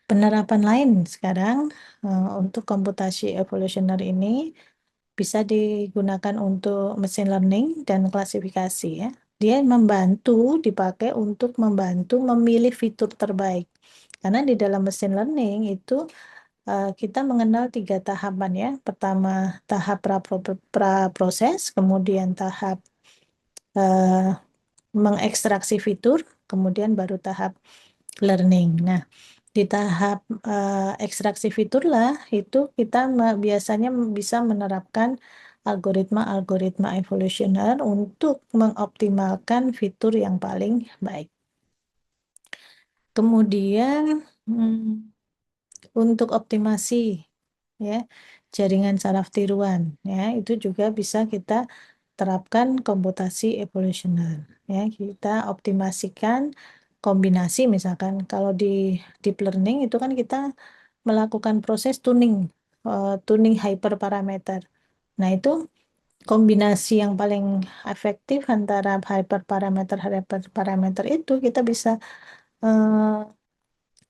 Penerapan lain sekarang untuk komputasi evolusioner ini bisa digunakan untuk machine learning dan klasifikasi ya. Dia dipakai untuk membantu memilih fitur terbaik. Karena di dalam machine learning itu kita mengenal 3 tahapan ya. Pertama tahap pra-proses, kemudian tahap eh, mengekstraksi fitur, kemudian baru tahap learning. Nah, di tahap ekstraksi fitur lah itu kita biasanya bisa menerapkan algoritma-algoritma evolusioner untuk mengoptimalkan fitur yang paling baik. Kemudian untuk optimasi ya jaringan saraf tiruan ya itu juga bisa kita terapkan komputasi evolusioner ya kita optimasikan kombinasi misalkan kalau di deep learning itu kan kita melakukan proses tuning hyperparameter. Nah, itu kombinasi yang paling efektif antara hyperparameter itu kita bisa eh,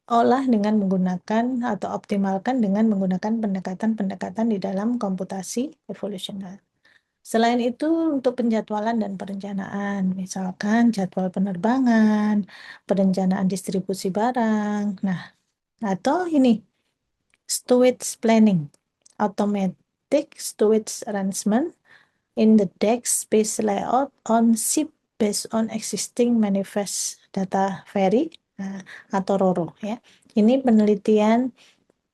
olah dengan menggunakan atau optimalkan dengan menggunakan pendekatan-pendekatan di dalam komputasi evolusioner. Selain itu, untuk penjadwalan dan perencanaan, misalkan jadwal penerbangan, perencanaan distribusi barang, nah, atau ini, stowage planning, automatic stowage arrangement in the deck space layout on ship based on existing manifest data ferry atau RORO ya. Ini penelitian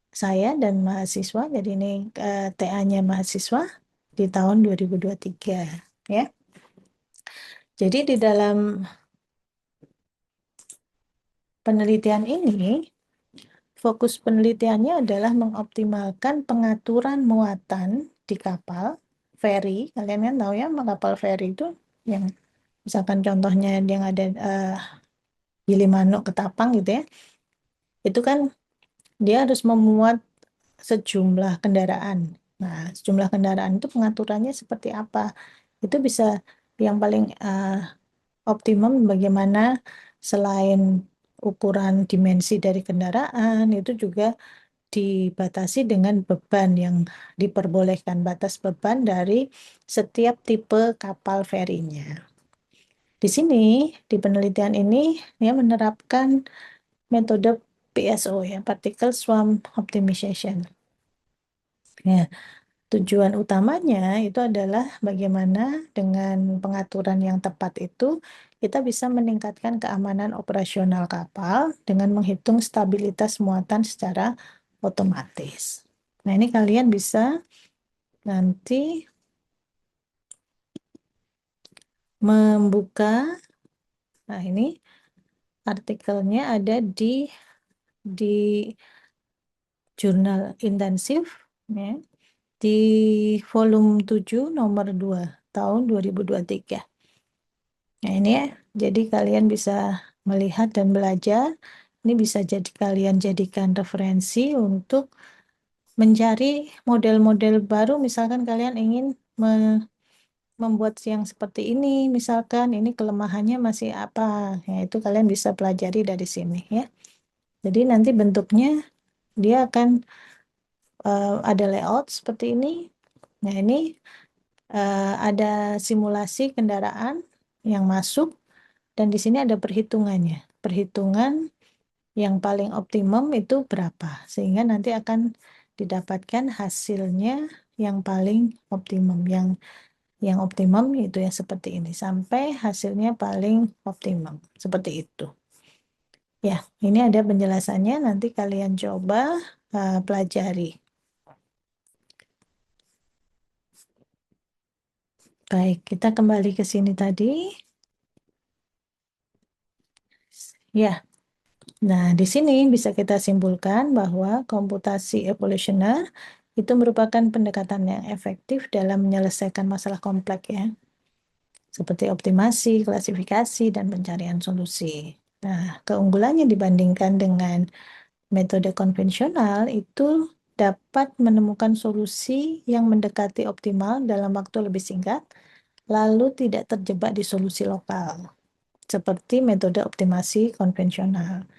saya dan mahasiswa, jadi ini TA-nya mahasiswa di tahun 2023 ya. Jadi di dalam penelitian ini, fokus penelitiannya adalah mengoptimalkan pengaturan muatan di kapal feri. Kalian kan tahu ya, kapal feri itu yang misalkan contohnya yang ada Gilimanuk ke Tapang gitu ya. Itu kan dia harus memuat sejumlah kendaraan. Nah, sejumlah kendaraan itu pengaturannya seperti apa? Itu bisa yang paling optimum bagaimana selain ukuran dimensi dari kendaraan itu juga dibatasi dengan beban yang diperbolehkan batas beban dari setiap tipe kapal ferinya. Di sini di penelitian ini ya menerapkan metode PSO ya, Particle Swarm Optimization. Ya, tujuan utamanya itu adalah bagaimana dengan pengaturan yang tepat itu kita bisa meningkatkan keamanan operasional kapal dengan menghitung stabilitas muatan secara otomatis. Nah, ini kalian bisa nanti membuka, nah ini artikelnya ada di jurnal intensif ya, di volume 7 nomor 2 tahun 2023. Nah, ini ya. Jadi kalian bisa melihat dan belajar. Ini bisa jadi kalian jadikan referensi untuk mencari model-model baru. Misalkan kalian ingin membuat yang seperti ini, misalkan ini kelemahannya masih apa. Ya, itu kalian bisa pelajari dari sini ya. Jadi nanti bentuknya dia akan ada layout seperti ini. Nah, ini ada simulasi kendaraan yang masuk dan di sini ada perhitungannya. Perhitungan yang paling optimum itu berapa, sehingga nanti akan didapatkan hasilnya yang paling optimum. Yang optimum itu yang seperti ini, sampai hasilnya paling optimum. Seperti itu. Ya, ini ada penjelasannya, nanti kalian coba pelajari. Baik, kita kembali ke sini tadi. Ya, nah di sini bisa kita simpulkan bahwa komputasi evolusioner itu merupakan pendekatan yang efektif dalam menyelesaikan masalah kompleks ya, seperti optimasi, klasifikasi, dan pencarian solusi. Nah, keunggulannya dibandingkan dengan metode konvensional itu dapat menemukan solusi yang mendekati optimal dalam waktu lebih singkat, lalu tidak terjebak di solusi lokal, seperti metode optimasi konvensional.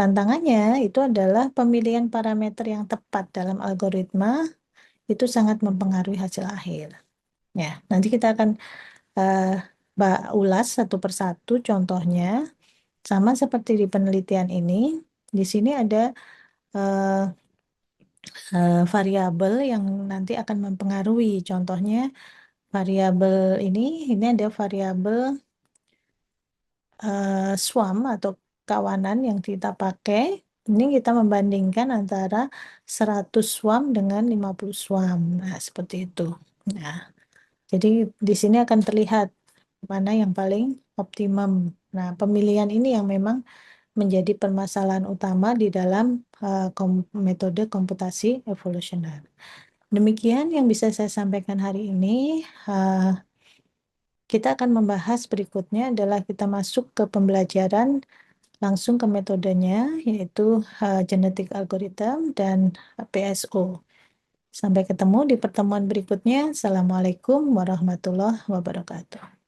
tantangannya itu adalah pemilihan parameter yang tepat dalam algoritma itu sangat mempengaruhi hasil akhir. Ya, nanti kita akan eh, ulas satu persatu contohnya. Sama seperti di penelitian ini, di sini ada eh, variabel yang nanti akan mempengaruhi. Contohnya variabel ini ada variabel swarm atau kawanan yang kita pakai. Ini kita membandingkan antara 100 swarm dengan 50 swarm. Nah, seperti itu. Nah, jadi di sini akan terlihat mana yang paling optimum. Nah, pemilihan ini yang memang menjadi permasalahan utama di dalam metode komputasi evolusioner. Demikian yang bisa saya sampaikan hari ini. Kita akan membahas berikutnya adalah kita masuk ke pembelajaran langsung ke metodenya, yaitu genetic algorithm dan PSO. Sampai ketemu di pertemuan berikutnya. Assalamualaikum warahmatullahi wabarakatuh.